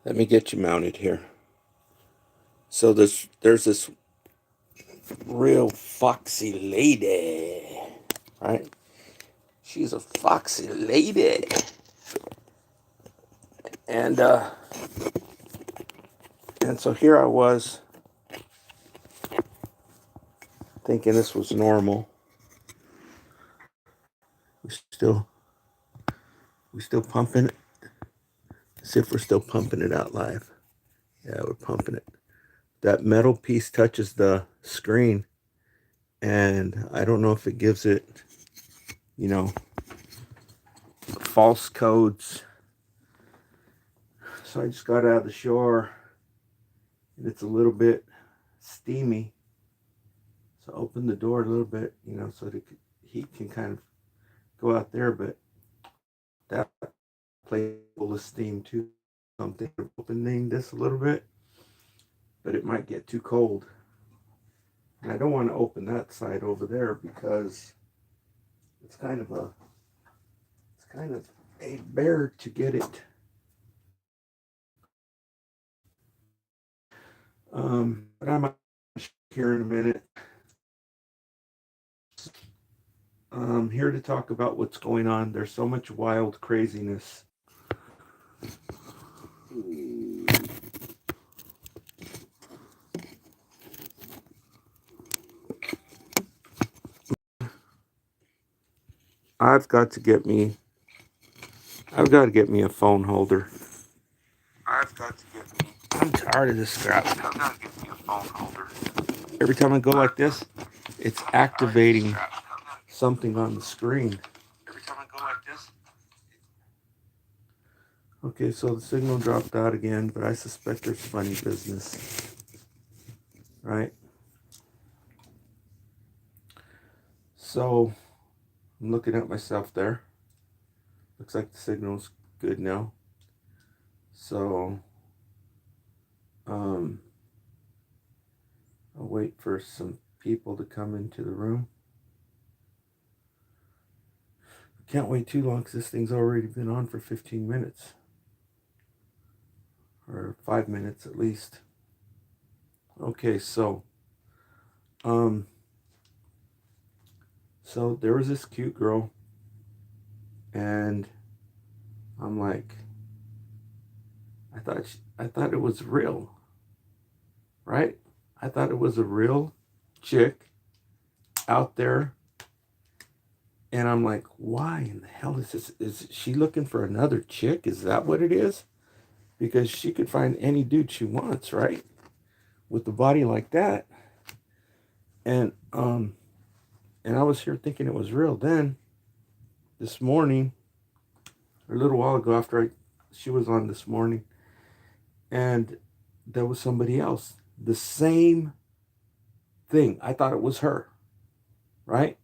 Let me get you mounted here. So there's this real foxy lady, right? She's a foxy lady. And so here I was thinking this was normal. We still we still pumping it. See if we're still pumping it out live. Yeah, we're pumping it. That metal piece touches the screen, and I don't know if it gives it, you know, false codes. So I just got out of the shower, and it's a little bit steamy. So open the door a little bit, so the heat can kind of go out there, but that plate full of steam too. So I'm thinking of opening this a little bit, but it might get too cold. And I don't want to open that side over there because it's kind of a bear to get it. But I might here in a minute. I'm here to talk about what's going on. There's so much wild craziness. I've got to get me I've got to get me a phone holder. I'm tired of this crap. I've got to get me a phone holder. Every time I go like this, it's activating something on the screen. Every time I go like this. Okay, so the signal dropped out again, but I suspect there's funny business. Right? So I'm looking at myself there. Looks like the signal's good now. So I'll wait for some people to come into the room. Can't wait too long because this thing's already been on for 15 minutes. Or 5 minutes at least. Okay, so there was this cute girl, and I'm like, I thought it was real, right? I thought it was a real chick out there, and I'm like, why in the hell is this? Is she looking for another chick? Is that what it is? Because she could find any dude she wants, right? With a body like that, and I was here thinking it was real. Then this morning, or a little while ago, after she was on this morning, and there was somebody else. The same thing. I thought it was her, right?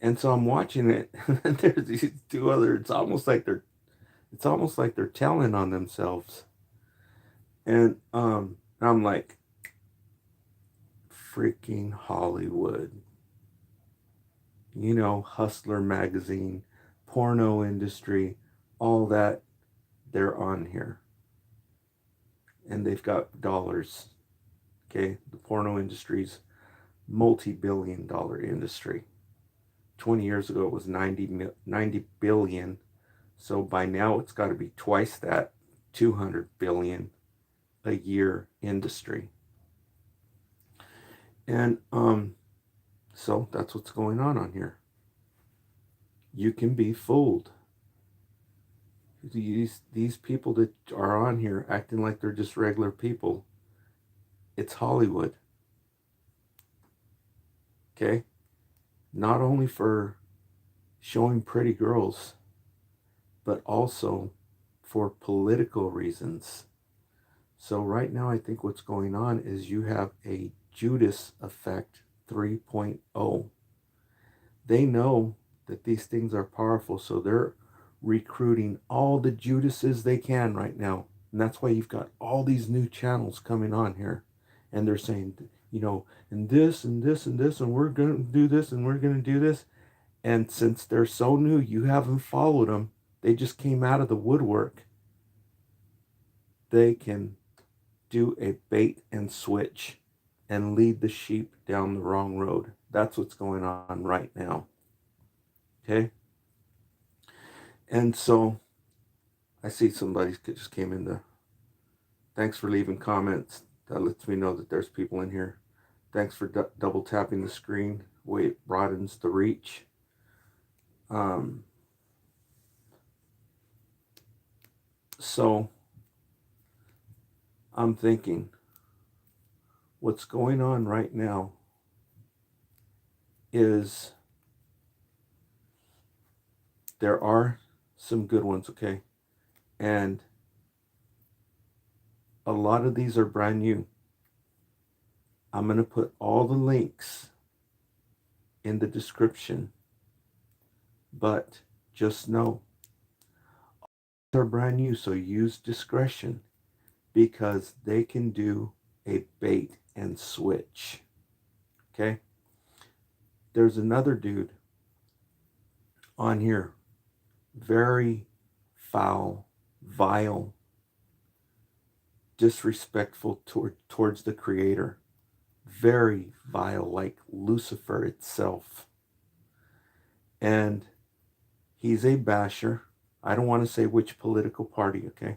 And so I'm watching it, and there's these two other. It's almost like they're telling on themselves, and I'm like, freaking Hollywood, Hustler magazine, porno industry, all that. They're on here, and they've got dollars. Okay, the porno industry's multi-billion-dollar industry. 20 years ago it was 90 billion. So by now it's got to be twice that, 200 billion a year industry. And so that's what's going on here. You can be fooled. These people that are on here acting like they're just regular people, it's Hollywood. Okay? Not only for showing pretty girls, but also for political reasons. So right now I think what's going on is you have a Judas effect 3.0. They know that these things are powerful, so they're recruiting all the Judases they can right now. And that's why you've got all these new channels coming on here. And they're saying, and this and this and this, and we're going to do this and we're going to do this. And since they're so new, you haven't followed them. They just came out of the woodwork. they can do a bait and switch and lead the sheep down the wrong road. That's what's going on right now. Okay? And so I see somebody just came in. Thanks for leaving comments. That lets me know that there's people in here. Thanks for double tapping the screen. Way it broadens the reach. So I'm thinking, what's going on right now is there are some good ones, okay? And a lot of these are brand new. I'm going to put all the links in the description, but just know they're brand new, so use discretion because they can do a bait and switch. Okay? There's another dude on here, very foul, vile, disrespectful towards the Creator, very vile, like Lucifer itself. And he's a basher. I don't want to say which political party, okay?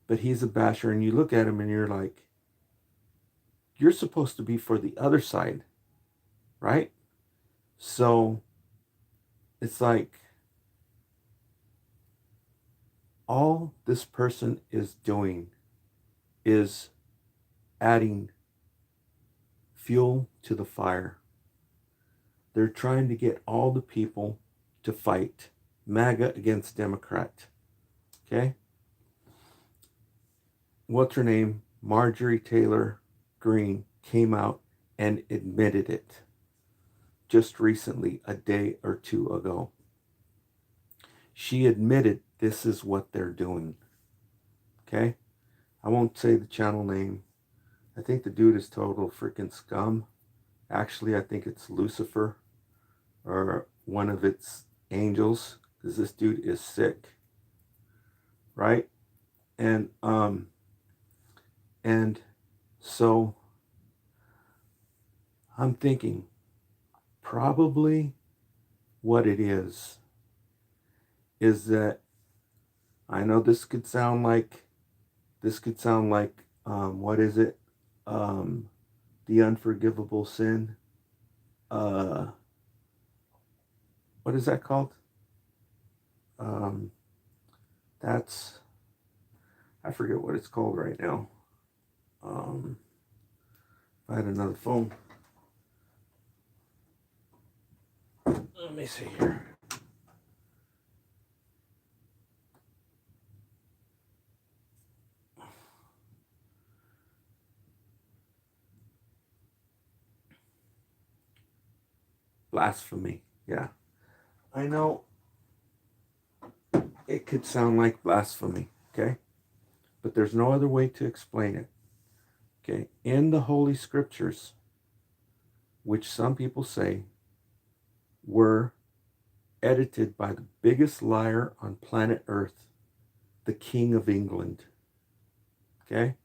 But he's a basher, and you look at him and you're like, you're supposed to be for the other side, right? So it's like all this person is doing is adding fuel to the fire. They're trying to get all the people to fight MAGA against Democrat. Okay? What's her name? Marjorie Taylor Greene came out and admitted it just recently, a day or two ago. She admitted this is what they're doing. Okay? I won't say the channel name. I think the dude is total freaking scum. Actually, I think it's Lucifer or one of its angels, because this dude is sick. Right? And so I'm thinking probably what it is that I know this could sound like what is it? The unforgivable sin. What is that called? That's, I forget what it's called right now. I had another phone. Let me see here. Blasphemy. Yeah. I know it could sound like blasphemy, okay? But there's no other way to explain it. Okay? In the Holy Scriptures, which some people say were edited by the biggest liar on planet Earth, the King of England. Okay?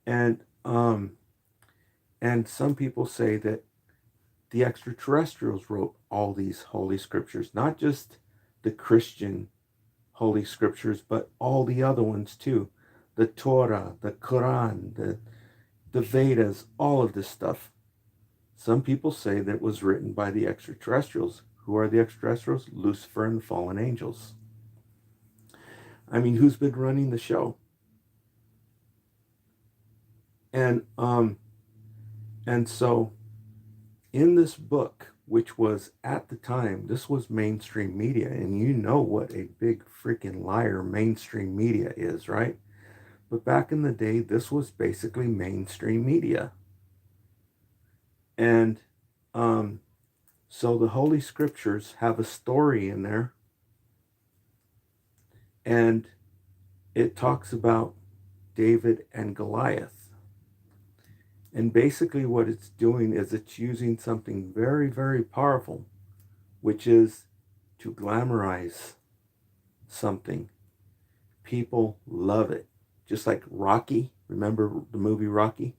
And some people say that the extraterrestrials wrote all these holy scriptures, not just the Christian holy scriptures, but all the other ones too. The Torah, the Quran, the Vedas, all of this stuff. Some people say that it was written by the extraterrestrials. Who are the extraterrestrials? Lucifer and the fallen angels. I mean, who's been running the show? And so in this book, which was at the time, this was mainstream media, and you know what a big freaking liar mainstream media is, right? But back in the day, this was basically mainstream media. And so the Holy Scriptures have a story in there, and it talks about David and Goliath. And basically what it's doing is it's using something very, very powerful, which is to glamorize something. people love it. Just like Rocky. Remember the movie Rocky?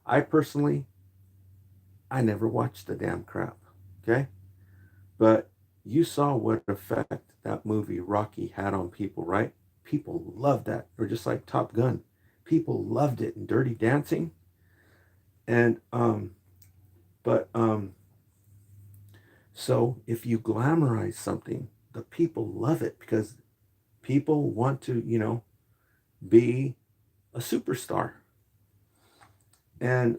I personally, I never watched the damn crap. Okay? But you saw what effect that movie Rocky had on people, right? People loved that. Or just like Top Gun. People loved it in Dirty Dancing. And but so if you glamorize something, the people love it because people want to, be a superstar. And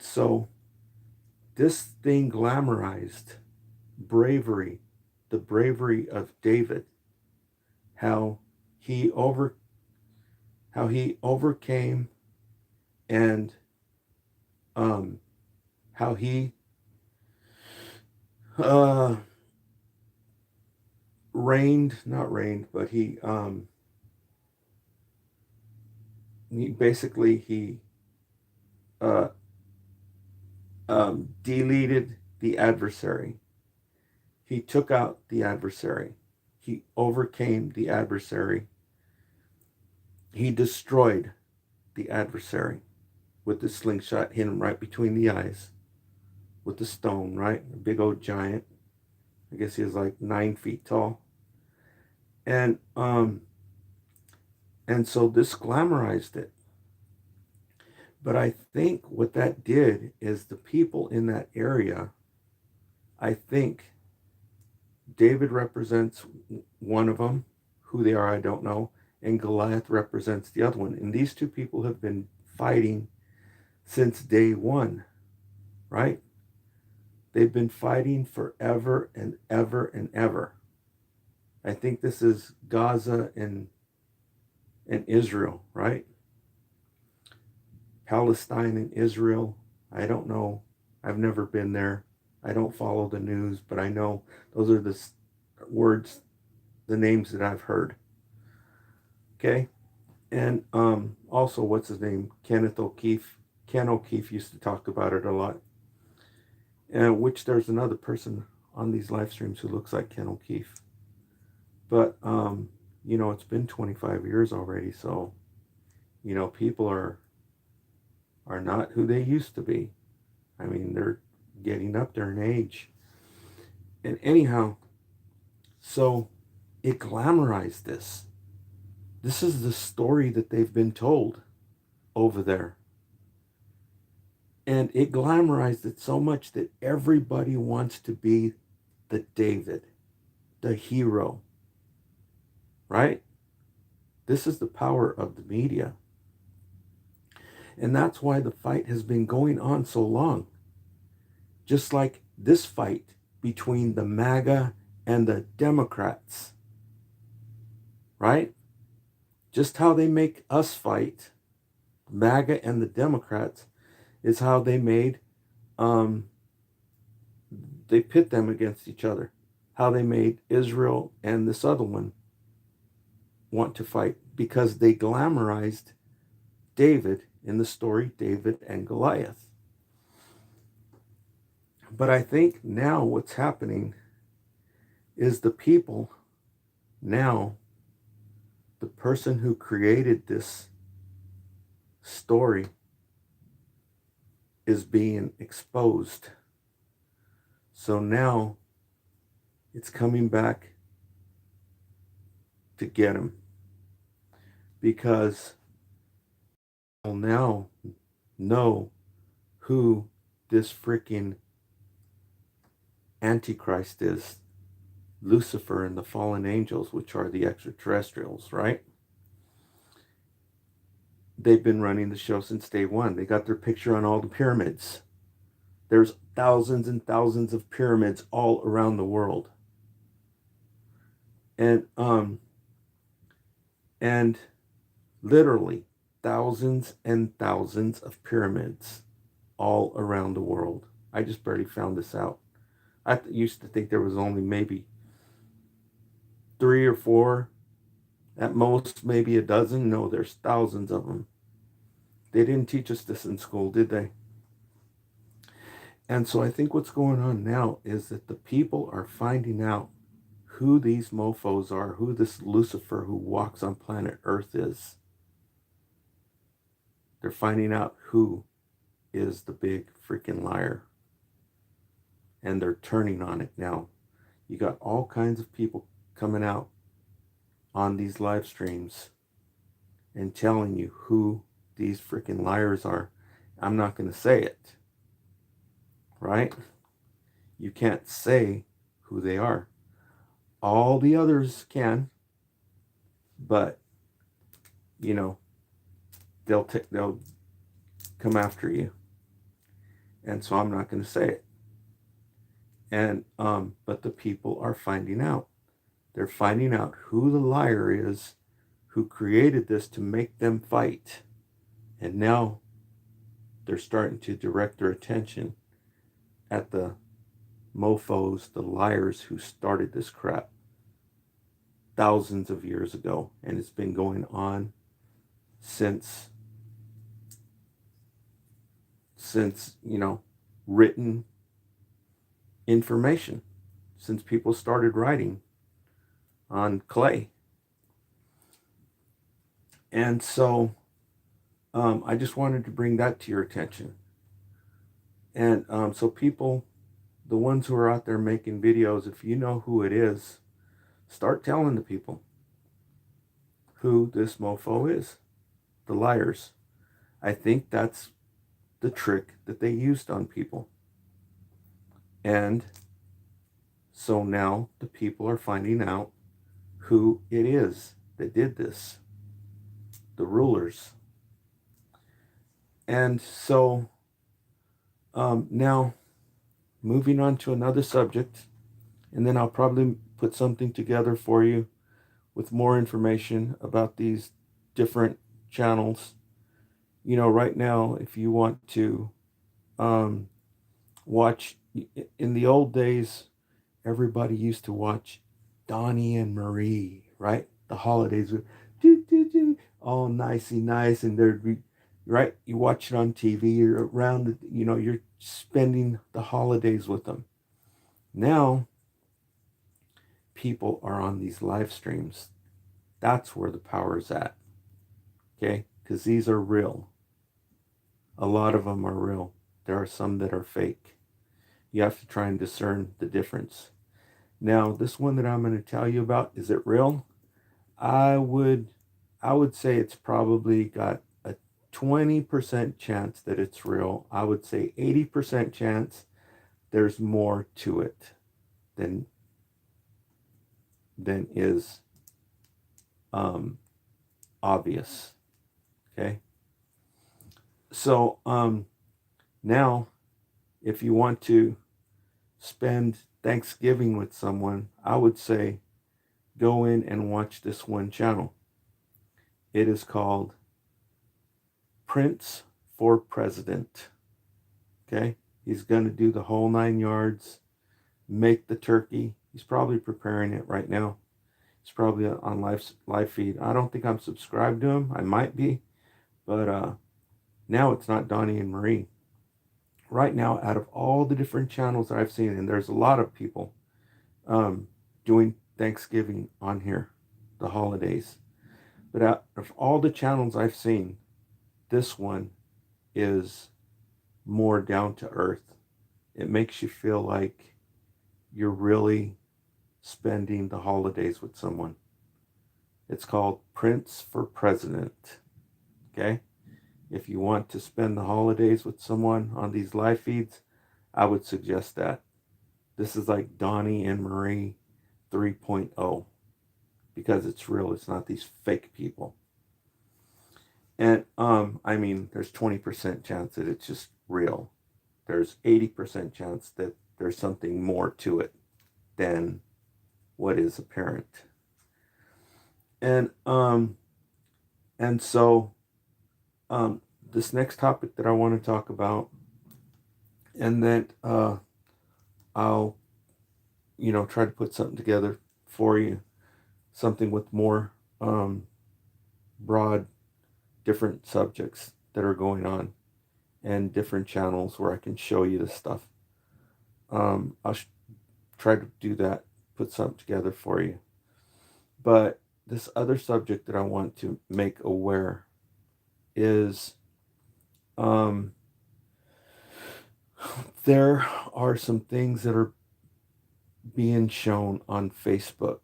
so this thing glamorized bravery, the bravery of David, how he over how he overcame, and how he uh not reigned, but he basically uh deleted the adversary. He took out the adversary. He overcame the adversary. He destroyed the adversary with the slingshot, hit him right between the eyes with the stone, right? A big old giant. I guess he was like 9 feet tall. And so this glamorized it. But I think what that did is the people in that area, I think David represents one of them. Who they are, I don't know. And Goliath represents the other one. And these two people have been fighting since day one, right? They've been fighting forever and ever and ever. I think this is Gaza and Israel, right? Palestine and Israel. I don't know. I've never been there. I don't follow the news, but I know those are the words, the names that I've heard. Okay? And also, what's his name? Kenneth O'Keefe. Ken O'Keefe used to talk about it a lot. Which there's another person on these live streams who looks like Ken O'Keefe. But, it's been 25 years already, so, people are not who they used to be. I mean, they're getting up there in age. And anyhow, so it glamorized this. This is the story that they've been told over there. And it glamorized it so much that everybody wants to be the David, the hero, right? This is the power of the media. And that's why the fight has been going on so long. Just like this fight between the MAGA and the Democrats, right? Just how they make us fight, MAGA and the Democrats, is how they made, they pit them against each other. How they made Israel and this other one want to fight because they glamorized David in the story, David and Goliath. But I think now what's happening is the people now, the person who created this story is being exposed. So now it's coming back to get him, because we'll now know who this freaking Antichrist is. Lucifer and the fallen angels, which are the extraterrestrials, right? They've been running the show since day one. They got their picture on all the pyramids. There's thousands and thousands of pyramids all around the world. And literally thousands and thousands of pyramids all around the world. I just barely found this out. I used to think there was only maybe 3 or 4, at most maybe a dozen. No, there's thousands of them. They didn't teach us this in school, did they? And so I think what's going on now is that the people are finding out who these mofos are, who this Lucifer who walks on planet Earth is. They're finding out who is the big freaking liar. And they're turning on it now. You got all kinds of people coming out on these live streams and telling you who these freaking liars are. I'm not going to say it, right? You can't say who they are. All the others can, but you know, they'll come after you, and so I'm not going to say it. And but the people are finding out. They're finding out who the liar is, who created this to make them fight, and now they're starting to direct their attention at the mofos, the liars who started this crap thousands of years ago, and it's been going on since written information, since people started writing on clay. And so I just wanted to bring that to your attention. And so people, the ones who are out there making videos, if you know who it is, start telling the people who this mofo is, the liars. I think that's the trick that they used on people. And so now the people are finding out who it is that did this, the rulers. And so now moving on to another subject, and then I'll probably put something together for you with more information about these different channels. You know, right now, if you want to watch, in the old days, everybody used to watch Donnie and Marie, right? The holidays were all nicey nice, and there'd be, right? You watch it on TV, you're around, you're spending the holidays with them. Now, people are on these live streams. That's where the power is at, okay? Because these are real. A lot of them are real. There are some that are fake. You have to try and discern the difference. Now, this one that I'm going to tell you about, is it real? I would say it's probably got a 20% chance that it's real. I would say 80% chance there's more to it than is obvious. Okay. So now, if you want to spend Thanksgiving with someone, I would say go in and watch this one channel. It is called Prince for President. Okay. He's going to do the whole 9 yards, make the turkey. He's probably preparing it right now. He's probably on live feed. I don't think I'm subscribed to him. I might be, but now it's not Donnie and Marie. Right now, out of all the different channels that I've seen, and there's a lot of people doing Thanksgiving on here, the holidays. But out of all the channels I've seen, this one is more down to earth. It makes you feel like you're really spending the holidays with someone. It's called Prince for President. Okay? If you want to spend the holidays with someone on these live feeds, I would suggest that. This is like Donnie and Marie 3.0, because it's real. It's not these fake people. And I mean, there's 20% chance that it's just real. There's 80% chance that there's something more to it than what is apparent. And so this next topic that I want to talk about, and then I'll try to put something together for you, something with more broad, different subjects that are going on, and different channels where I can show you this stuff. I'll try to do that, put something together for you. But this other subject that I want to make aware is um, there are some things that are being shown on Facebook.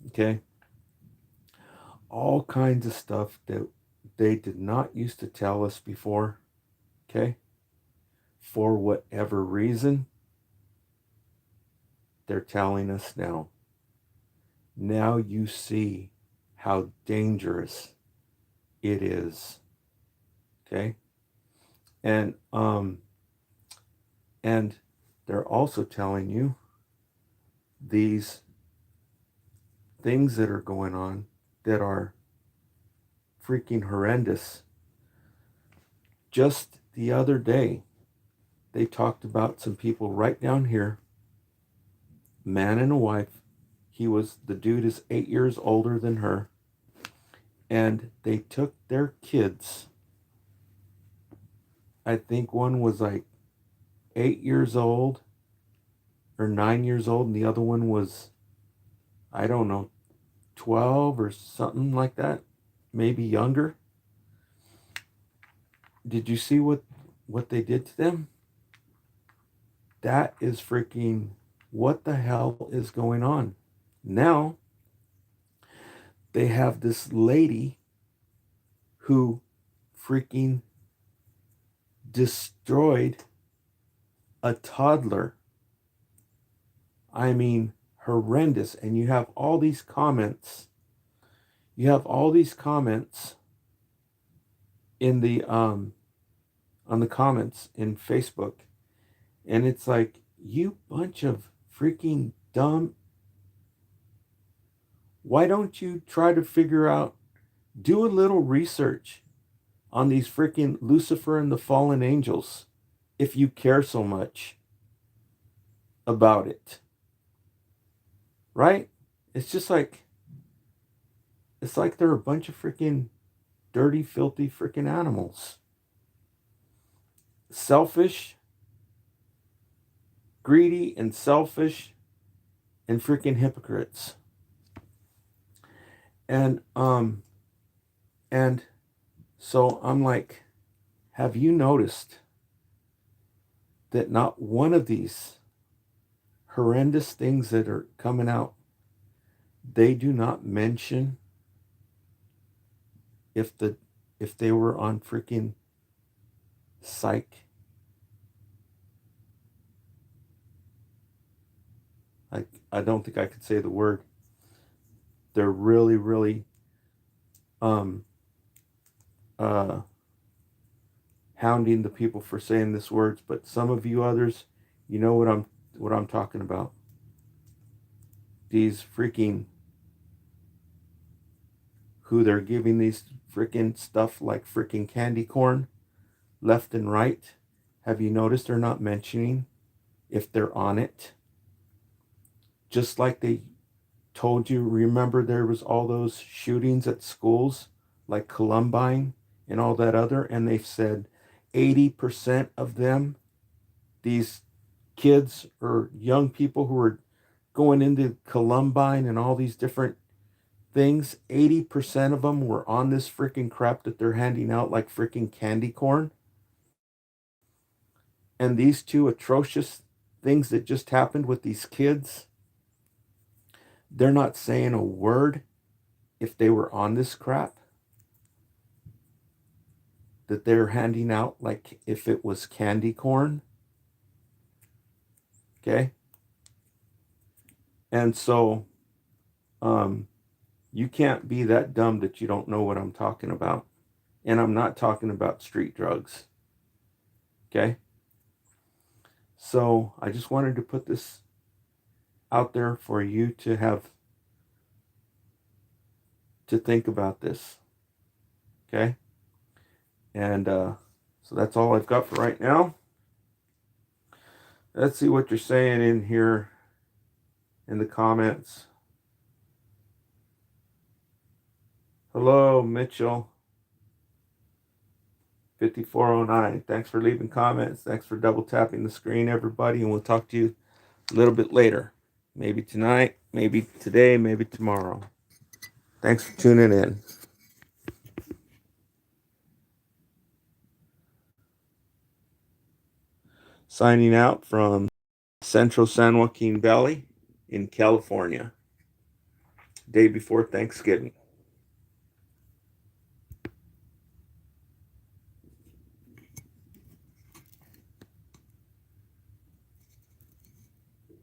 Okay? All kinds of stuff that they did not used to tell us before. Okay? For whatever reason, they're telling us now. Now you see how dangerous it is. Okay? And they're also telling you these things that are going on that are freaking horrendous. Just the other day, they talked about some people right down here, man and a wife. The dude is 8 years older than her. And they took their kids. I think one was like 8 years old or 9 years old, and the other one was, I don't know, 12 or something like that, maybe younger. Did you see what they did to them? That is freaking, what the hell is going on? Now, they have this lady who freaking destroyed a toddler. I mean, horrendous. And you have all these comments. You have all these comments in the on the comments in Facebook. And it's like, you bunch of freaking dumb. Why don't you try to figure out, do a little research on these freaking Lucifer and the fallen angels if you care so much about it? Right? It's just like, it's like they're a bunch of freaking dirty, filthy freaking animals. Selfish, greedy, and selfish, and freaking hypocrites. And so I'm like, have you noticed that not one of these horrendous things that are coming out, they do not mention if they were on freaking psych? I don't think I could say the word. They're really, really hounding the people for saying this words, but some of you others, you know what I'm talking about. These freaking, who they're giving these freaking stuff like freaking candy corn left and right. Have you noticed they're not mentioning if they're on it? Just like they told you, remember there was all those shootings at schools like Columbine and all that other, and they've said 80% of them, these kids or young people who are going into Columbine and all these different things, 80% of them were on this freaking crap that they're handing out like freaking candy corn. And these two atrocious things that just happened with these kids, they're not saying a word if they were on this crap that they're handing out like if it was candy corn. Okay? And so you can't be that dumb that you don't know what I'm talking about. And I'm not talking about street drugs. Okay? So I just wanted to put this out there for you to have to think about this. Okay? And so that's all I've got for right now. Let's see what you're saying in here in the comments. Hello, Mitchell. 5409. Thanks for leaving comments. Thanks for double tapping the screen, everybody. And we'll talk to you a little bit later. Maybe tonight, maybe today, maybe tomorrow. Thanks for tuning in. Signing out from Central San Joaquin Valley in California. Day before Thanksgiving.